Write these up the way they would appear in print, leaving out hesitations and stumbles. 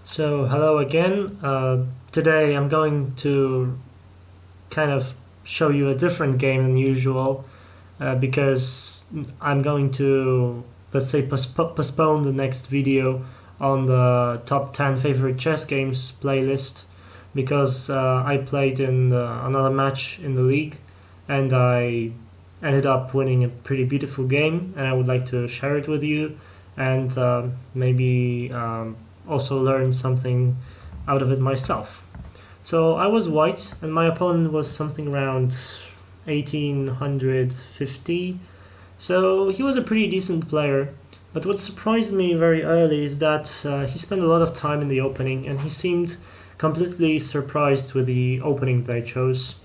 So, hello again. Today I'm going to kind of show you a different game than usual because I'm going to, let's say, postpone the next video on the top 10 favorite chess games playlist because I played in another match in the league and I ended up winning a pretty beautiful game, and I would like to share it with you and maybe also learn something out of it myself. So I was white, and my opponent was something around 1850. So he was a pretty decent player. But what surprised me very early is that he spent a lot of time in the opening, and he seemed completely surprised with the opening that I chose.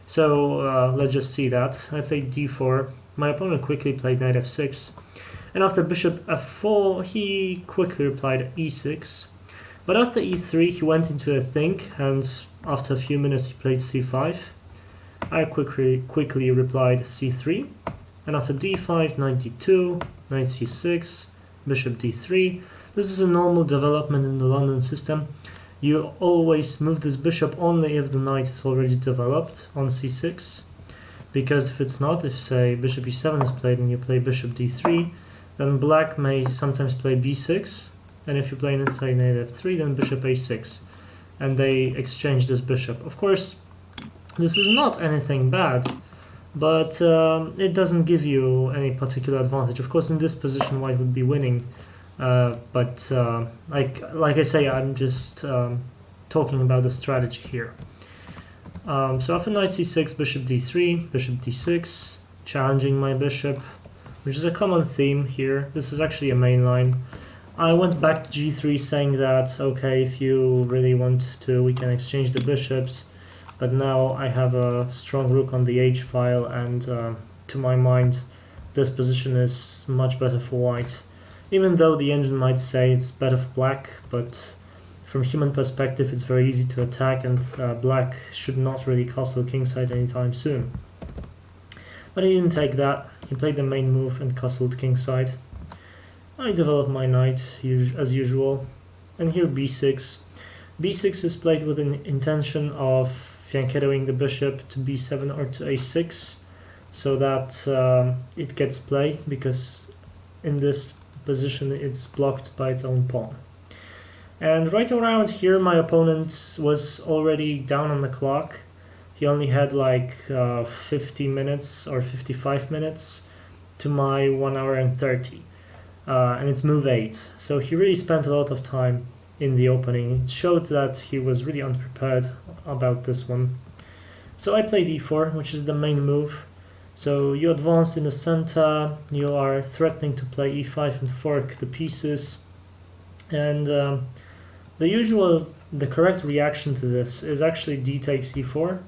So let's just see that. I played d4. My opponent quickly played knight f6. And after bishop f4, he quickly replied e6. But after e3, he went into a think, and after a few minutes, he played c5. I quickly replied c3. And after d5, knight d2, knight c6, bishop d3. This is a normal development in the London system. You always move this bishop only if the knight is already developed on c6. Because if it's not, if say bishop e7 is played and you play bishop d3, then black may sometimes play b6, and if you play knight f3, then bishop a6, and they exchange this bishop. Of course, this is not anything bad, but it doesn't give you any particular advantage. Of course, in this position, white would be winning, but like I say, I'm just talking about the strategy here. So after knight c6, bishop d3, bishop d6, challenging my bishop, which is a common theme here. This is actually a main line. I went back to g3 saying that, okay, if you really want to, we can exchange the bishops, but now I have a strong rook on the h file, and to my mind, this position is much better for white. Even though the engine might say it's better for black, but from human perspective, it's very easy to attack, and black should not really castle kingside anytime soon. But he didn't take that. He played the main move and castled kingside. I developed my knight as usual, and here b6. b6 is played with an intention of fianchettoing the bishop to b7 or to a6, so that it gets play, because in this position it's blocked by its own pawn. And right around here, my opponent was already down on the clock. He only had like 50 minutes or 55 minutes to my 1 hour and 30. And it's move 8. So he really spent a lot of time in the opening. It showed that he was really unprepared about this one. So I played e4, which is the main move. So you advanced in the center, you are threatening to play e5 and fork the pieces. And the correct reaction to this is actually d takes e4,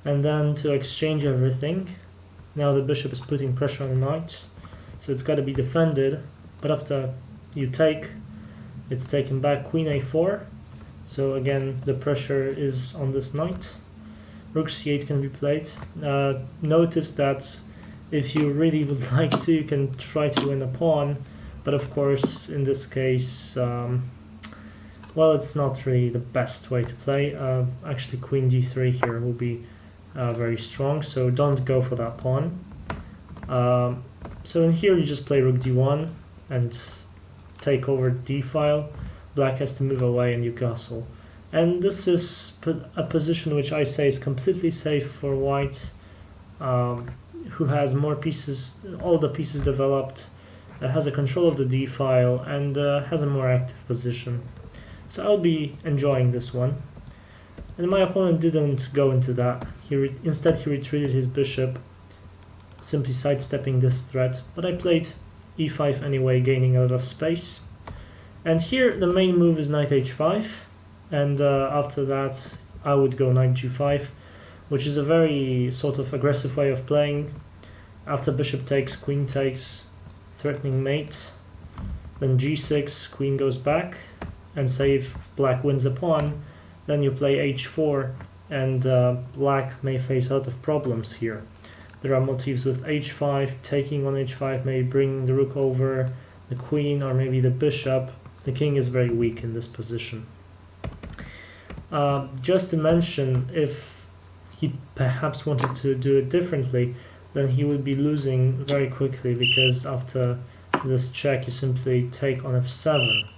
and then to exchange everything. Now the bishop is putting pressure on the knight, so it's got to be defended. But after you take, it's taken back, queen a4. So again, the pressure is on this knight. Rook c8 can be played. Notice that if you really would like to, you can try to win a pawn, but of course, in this case, well, it's not really the best way to play. Actually, queen d3 here will be very strong, so don't go for that pawn. So in here, you just play rook d1 and take over d file. Black has to move away and you castle. And this is a position which I say is completely safe for white, who has more pieces, all the pieces developed, has a control of the d file, and has a more active position. So I'll be enjoying this one. And my opponent didn't go into that. Instead he retreated his bishop, simply sidestepping this threat. But I played e5 anyway, gaining a lot of space. And here the main move is knight h5. And after that I would go knight g5, which is a very sort of aggressive way of playing. After bishop takes, queen takes, threatening mate. Then g6, queen goes back. And say if black wins the pawn, then you play h4, and black may face a lot of problems here. There are motifs with h5, taking on h5 may bring the rook over the queen or maybe the bishop, The king is very weak in this position. Just to mention, if he perhaps wanted to do it differently, then he would be losing very quickly, because after this check you simply take on f7,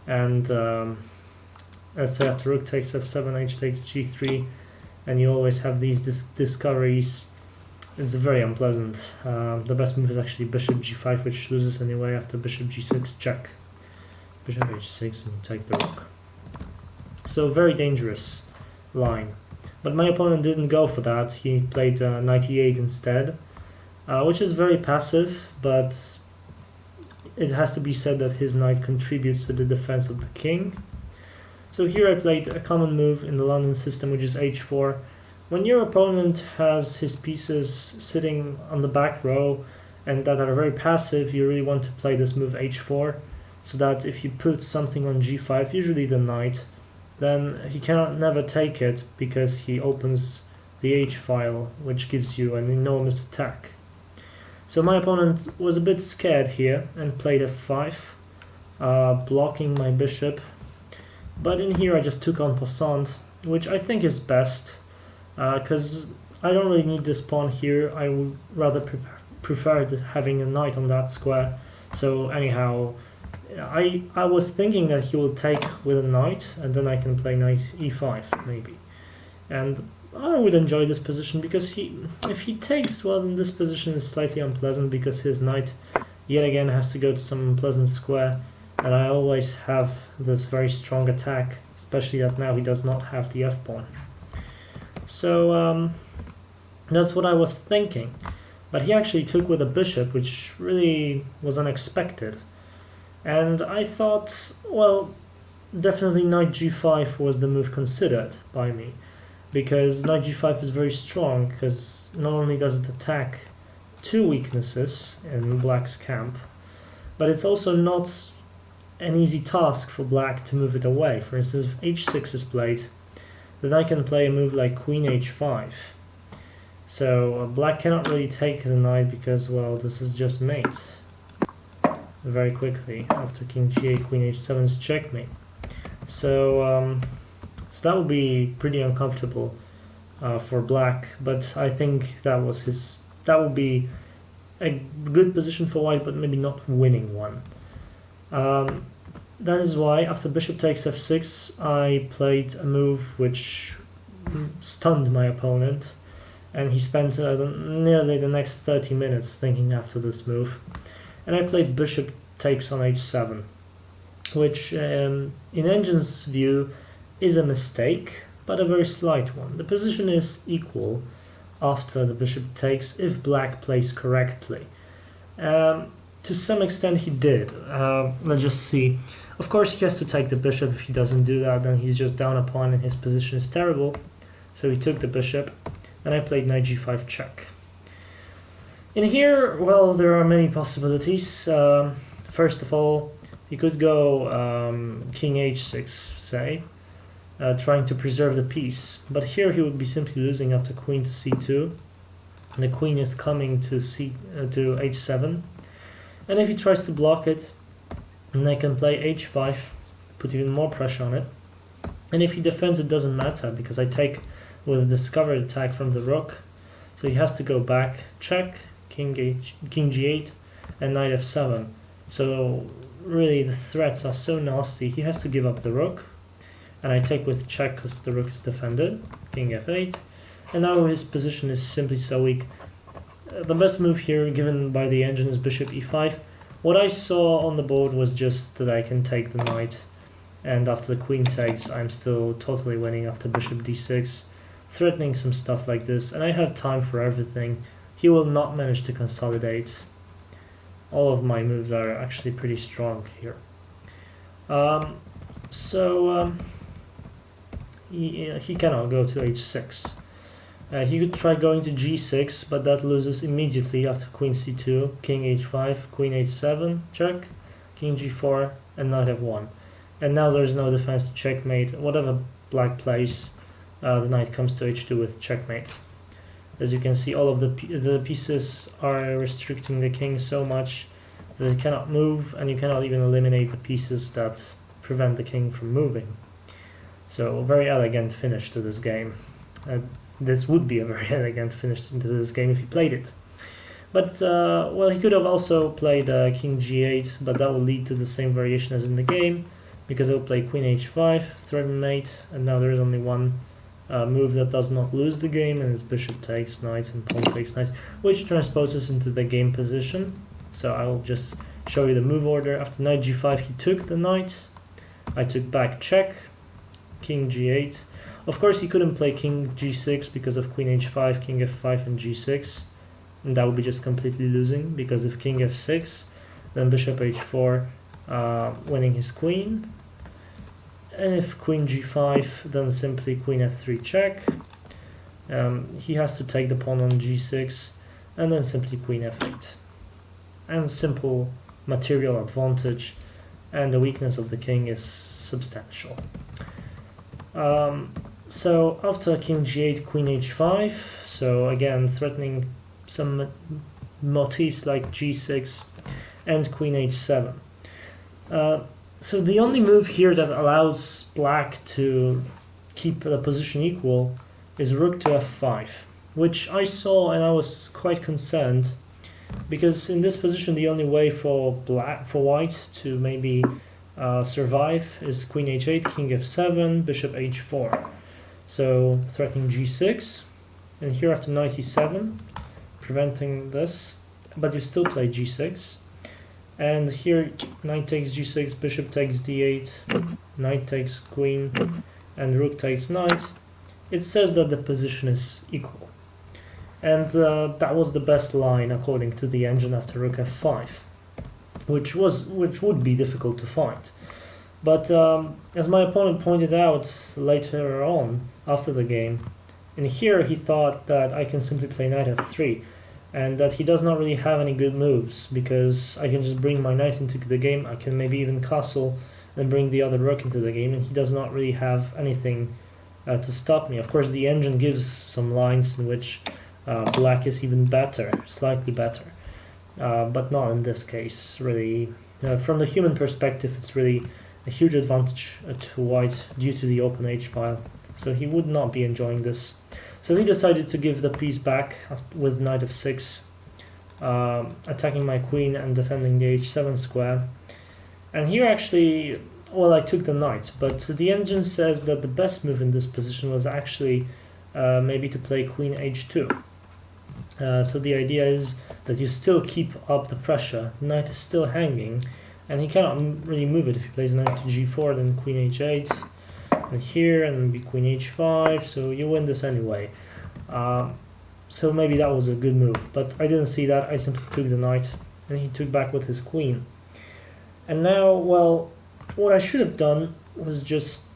and let's say after rook takes f7, h takes g3, and you always have these discoveries. It's very unpleasant. The best move is actually bishop g5, which loses anyway after bishop g6 check. Bishop h6 and you take the rook. So very dangerous line. But my opponent didn't go for that. He played knight e8 instead, which is very passive, but it has to be said that his knight contributes to the defense of the king. So here I played a common move in the London system, which is h4. When your opponent has his pieces sitting on the back row and that are very passive, you really want to play this move h4, so that if you put something on g5, usually the knight, then he cannot never take it, because he opens the h-file, which gives you an enormous attack. So my opponent was a bit scared here and played f5, blocking my bishop. But in here I just took en passant, which I think is best, because I don't really need this pawn here. I would rather prefer having a knight on that square. So anyhow, I was thinking that he will take with a knight, and then I can play knight e5 maybe. And I would enjoy this position, because if he takes, well, then this position is slightly unpleasant, because his knight yet again has to go to some unpleasant square, and I always have this very strong attack, especially that now he does not have the f-pawn. So that's what I was thinking. But he actually took with a bishop, which really was unexpected. And I thought, well, definitely knight g5 was the move considered by me, because knight g5 is very strong, because not only does it attack two weaknesses in black's camp, but it's also not an easy task for black to move it away. For instance, if h6 is played, then I can play a move like queen h5. So black cannot really take the knight, because, well, this is just mate very quickly after king g8, queen h7 is checkmate. So that would be pretty uncomfortable for black, but I think that would be a good position for white, but maybe not winning one. That is why after bishop takes f6 I played a move which stunned my opponent, and he spent nearly the next 30 minutes thinking after this move. And I played bishop takes on h7, which in Engine's view is a mistake, but a very slight one. The position is equal after the bishop takes if black plays correctly. To some extent he did. Let's just see. Of course he has to take the bishop. If he doesn't do that, then he's just down a pawn and his position is terrible. So he took the bishop, and I played knight g5 check. In here, well, there are many possibilities. First of all, he could go king h6, say, trying to preserve the piece. But here he would be simply losing after queen to c2. And the queen is coming to h7. And if he tries to block it, then I can play h5, put even more pressure on it. And if he defends, it doesn't matter, because I take with a discovered attack from the rook. So he has to go back, check, king g8, and knight f7. So really the threats are so nasty. He has to give up the rook, and I take with check because the rook is defended, king f8, and now his position is simply so weak. The best move here given by the engine is bishop e5. What I saw on the board was just that I can take the knight, and after the queen takes I'm still totally winning after bishop d6, threatening some stuff like this, and I have time for everything. He will not manage to consolidate. All of my moves are actually pretty strong here. He cannot go to h6. He could try going to g6, but that loses immediately after queen c2, king h5, queen h7, check, king g4, and knight f1. And now there's no defense to checkmate. Whatever black plays, the knight comes to h2 with checkmate. As you can see, all of the pieces are restricting the king so much that it cannot move, and you cannot even eliminate the pieces that prevent the king from moving. So a very elegant finish to this game. This would be a very elegant finish into this game if he played it. But, well, he could have also played king g8, but that will lead to the same variation as in the game, because he'll play queen h5, threaten mate, and now there is only one move that does not lose the game, and it's bishop takes knight and pawn takes knight, which transposes into the game position. So I will just show you the move order. After knight g5, he took the knight. I took back check, king g8. Of course, he couldn't play king g6 because of queen h5, king f5, and g6. And that would be just completely losing, because if king f6, then bishop h4, winning his queen. And if queen g5, then simply queen f3 check. He has to take the pawn on g6, and then simply queen f8. And simple material advantage, and the weakness of the king is substantial. So after king g8, queen h5, so again threatening some motifs like g6 and queen h7. So the only move here that allows black to keep the position equal is rook to f5, which I saw and I was quite concerned, because in this position the only way for white to maybe survive is queen h8, king f7, bishop h4. So threatening g6, and here after knight e7, preventing this, but you still play g6. And here knight takes g6, bishop takes d8, knight takes queen, and rook takes knight. It says that the position is equal. And that was the best line according to the engine after rook f5, which would be difficult to find. But as my opponent pointed out later on after the game, in here he thought that I can simply play knight f3, and that he does not really have any good moves, because I can just bring my knight into the game, I can maybe even castle and bring the other rook into the game, and he does not really have anything to stop me. Of course, the engine gives some lines in which black is even better, slightly better, but not in this case, really. From the human perspective, it's really a huge advantage to white due to the open h-file, so he would not be enjoying this. So he decided to give the piece back with knight f6, attacking my queen and defending the h7 square. And here actually, well, I took the knight, but the engine says that the best move in this position was actually maybe to play queen h2. So the idea is that you still keep up the pressure, knight is still hanging, and he cannot really move it. If he plays knight to g4, then queen h8, and here, and maybe queen h5, so you win this anyway. So maybe that was a good move, but I didn't see that. I simply took the knight, and he took back with his queen. And now, well, what I should have done was just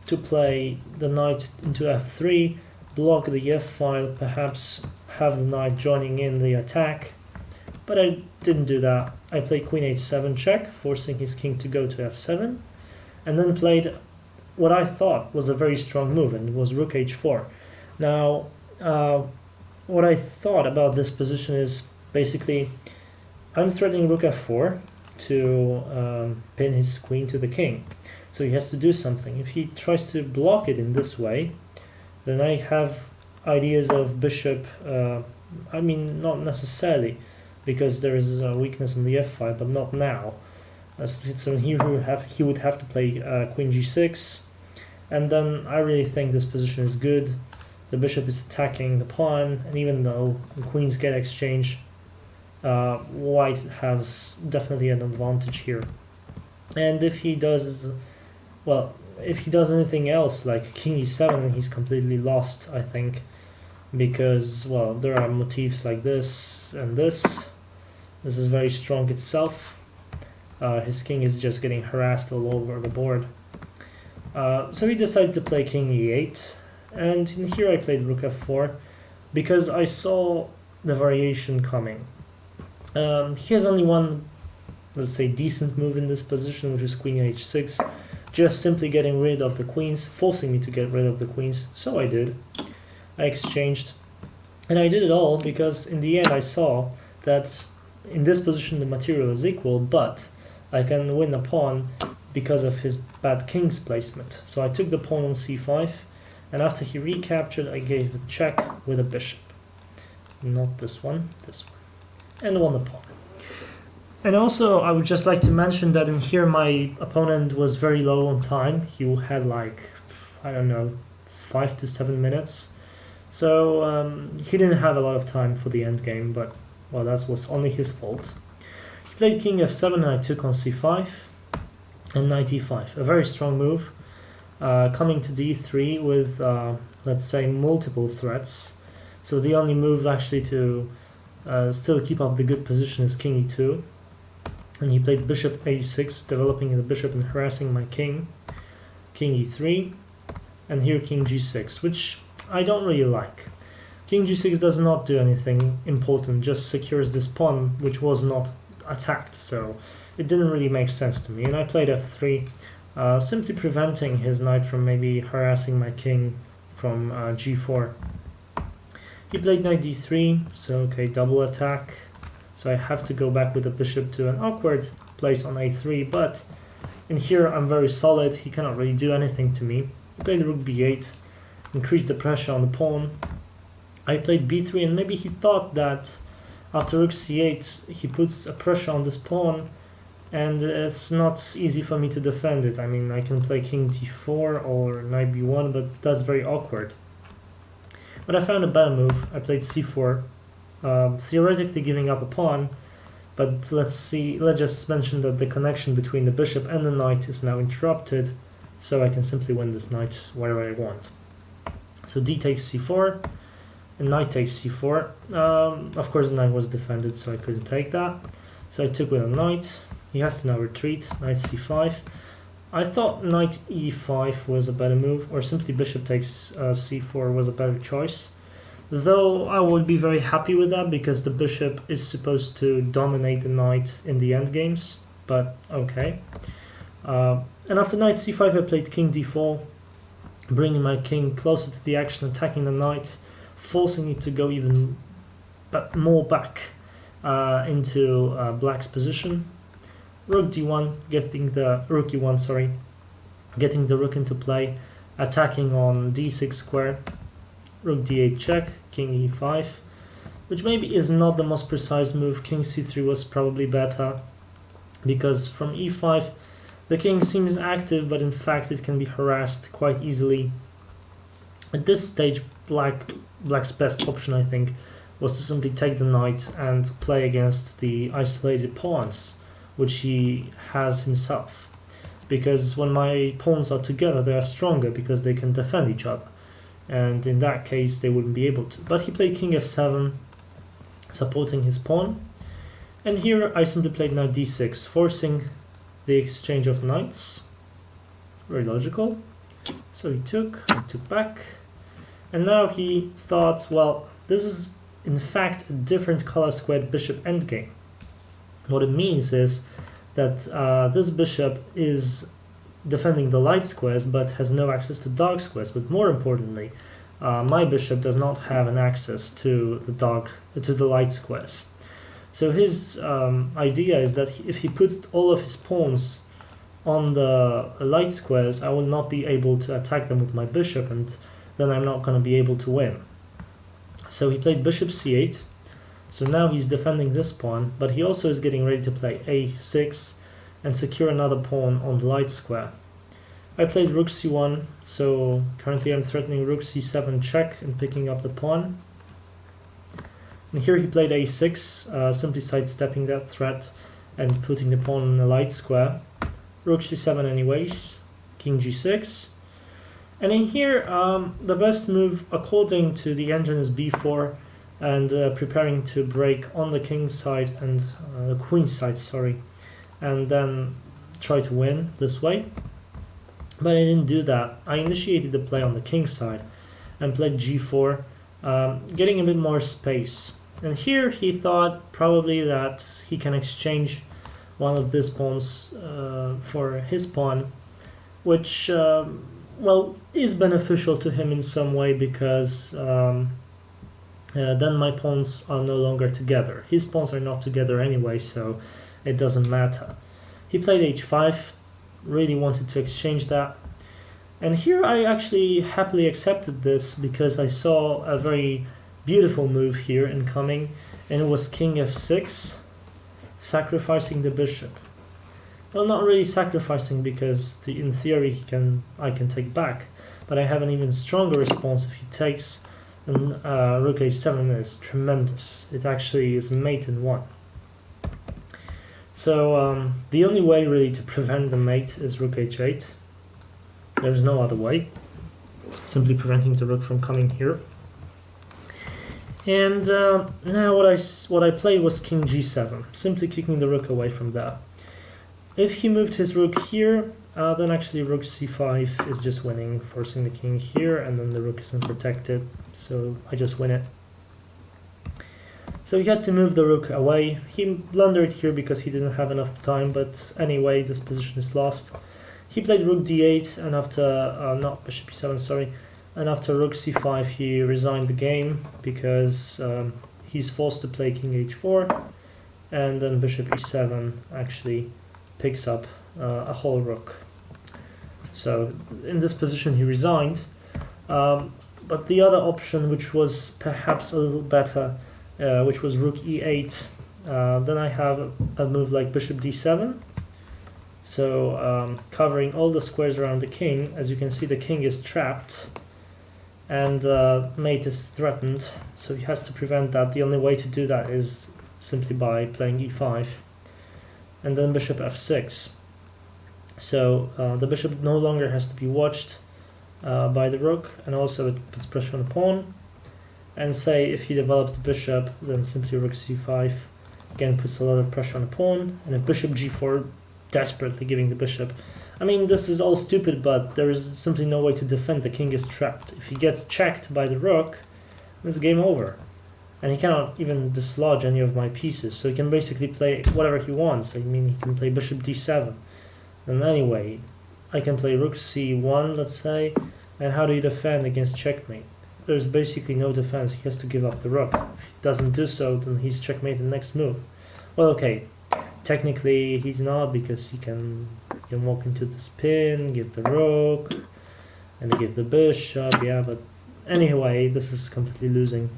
to play the knight into f3, block the f-file, perhaps have the knight joining in the attack, but I didn't do that. I played queen h7 check, forcing his king to go to f7, and then played what I thought was a very strong move, and it was rook h4. Now, what I thought about this position is basically I'm threatening rook f4 to pin his queen to the king, so he has to do something. If he tries to block it in this way, then I have ideas of bishop, I mean not necessarily, because there is a weakness in the f-file, but not now. So he would have to play queen g6, and then I really think this position is good. The bishop is attacking the pawn, and even though the queens get exchanged, white has definitely an advantage here. And if he does, well, if he does anything else like king e7, then he's completely lost, I think, because, well, there are motifs like this and this. This is very strong itself. His king is just getting harassed all over the board. So he decided to play king e8, and in here I played rook f4 because I saw the variation coming. He has only one, let's say, decent move in this position, which is queen h6, just simply getting rid of the queens, forcing me to get rid of the queens, so I did. I exchanged, and I did it all because in the end I saw that in this position the material is equal, but I can win a pawn because of his bad king's placement. So I took the pawn on c5, and after he recaptured, I gave a check with a bishop. Not this one, this one. And won the pawn. And also, I would just like to mention that in here my opponent was very low on time. He had like, I don't know, 5 to 7 minutes. So he didn't have a lot of time for the endgame, but well, that was only his fault. He played king f7 and I took on c5 and knight e5. A very strong move, coming to d3 with, let's say, multiple threats. So the only move actually to still keep up the good position is king e2. And he played bishop a6, developing the bishop and harassing my king. King e3, and here king g6, which I don't really like. King g6 does not do anything important, just secures this pawn, which was not attacked, so it didn't really make sense to me. And I played f3, simply preventing his knight from maybe harassing my king from g4. He played knight d3, so okay, double attack. So I have to go back with the bishop to an awkward place on a3, but in here I'm very solid, he cannot really do anything to me. He played rook b8, increased the pressure on the pawn. I played b3, and maybe he thought that after rook c8 he puts a pressure on this pawn, and it's not easy for me to defend it. I mean, I can play king d4 or knight b1, but that's very awkward. But I found a better move. I played c4. Theoretically giving up a pawn, but let's just mention that the connection between the bishop and the knight is now interrupted, so I can simply win this knight wherever I want. So d takes c4, and knight takes c4. Of course the knight was defended, so I couldn't take that. So I took with a knight. He has to now retreat, knight c5. I thought knight e5 was a better move, or simply bishop takes c4 was a better choice. Though I would be very happy with that because the bishop is supposed to dominate the knight in the endgames, but okay. And after knight c5 I played king d4, bringing my king closer to the action, attacking the knight, forcing it to go even more back into black's position. Rook d1, getting the rook e1, sorry, getting the rook into play, attacking on d6 square. Rook d8 check, king e5, which maybe is not the most precise move. King c3 was probably better, because from e5 the king seems active, but in fact it can be harassed quite easily. At this stage, black's best option, I think, was to simply take the knight and play against the isolated pawns, which he has himself. Because when my pawns are together, they are stronger because they can defend each other. And in that case they wouldn't be able to. But he played king f7, supporting his pawn, and here I simply played knight d6, forcing the exchange of knights. Very logical. So I took back, and now he thought, well, this is in fact a different color squared bishop endgame. What it means is that this bishop is defending the light squares but has no access to dark squares. But more importantly, my bishop does not have an access to the light squares. So his idea is that if he puts all of his pawns on the light squares, I will not be able to attack them with my bishop, and then I'm not going to be able to win. So he played bishop c8. So now he's defending this pawn, but he also is getting ready to play a6 and secure another pawn on the light square. I played rook c1, so currently I'm threatening rook c7 check and picking up the pawn. And here he played a6, simply sidestepping that threat and putting the pawn on the light square. Rook c7 anyways, king g6. And in here, the best move according to the engine is b4, and preparing to break on the king's side and the queen's side, sorry, and then try to win this way. But I didn't do that. I initiated the play on the king's side and played g4, getting a bit more space. And here he thought probably that he can exchange one of these pawns for his pawn, which well, is beneficial to him in some way, because then my pawns are no longer together. His pawns are not together anyway, so it doesn't matter. He played h5, really wanted to exchange that. And here I actually happily accepted this because I saw a very beautiful move here incoming, and it was king f6, sacrificing the bishop. Well, not really sacrificing because in theory I can take back, but I have an even stronger response if he takes, and rook h7 is tremendous. It actually is mate in one. So the only way really to prevent the mate is rook h8. There's no other way, simply preventing the rook from coming here. And now what I played was king g7, simply kicking the rook away from there. If he moved his rook here, then actually rook c5 is just winning, forcing the king here, and then the rook is unprotected, so I just win it. So he had to move the rook away. He blundered here because he didn't have enough time, but anyway, this position is lost. He played rook d8, and after, not bishop e7, sorry, and after rook c5 he resigned the game because he's forced to play king h4, and then bishop e7 actually picks up a whole rook. So in this position he resigned, but the other option, which was perhaps a little better, which was rook e8, then I have a move like bishop d7, so covering all the squares around the king. As you can see, the king is trapped and mate is threatened, so he has to prevent that. The only way to do that is simply by playing e5, and then bishop f6. So the bishop no longer has to be watched by the rook, and also it puts pressure on the pawn. And say if he develops the bishop, then simply rook c5 again puts a lot of pressure on the pawn, and if bishop g4, desperately giving the bishop. I mean, this is all stupid, but there is simply no way to defend. The king is trapped. If he gets checked by the rook, it's game over. And he cannot even dislodge any of my pieces, so he can basically play whatever he wants. I mean, he can play bishop d7. And anyway, I can play rook c1, let's say, and how do you defend against checkmate? There's basically no defense. He has to give up the rook. If he doesn't do so, then he's checkmate the next move. Well, okay, technically he's not, because he can walk into the spin, give the rook, and give the bishop, yeah, but anyway, this is completely losing.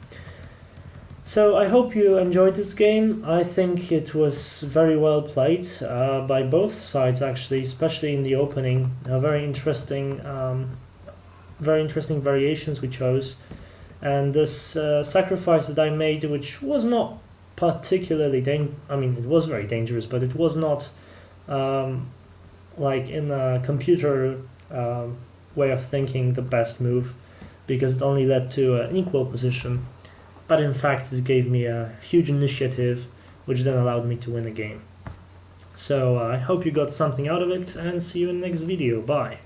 So I hope you enjoyed this game. I think it was very well played by both sides, actually, especially in the opening. Very interesting variations we chose, and this sacrifice that I made, which was not particularly I mean, it was very dangerous, but it was not like in a computer way of thinking the best move, because it only led to an equal position. But in fact, it gave me a huge initiative, which then allowed me to win the game. So I hope you got something out of it, and see you in the next video. Bye.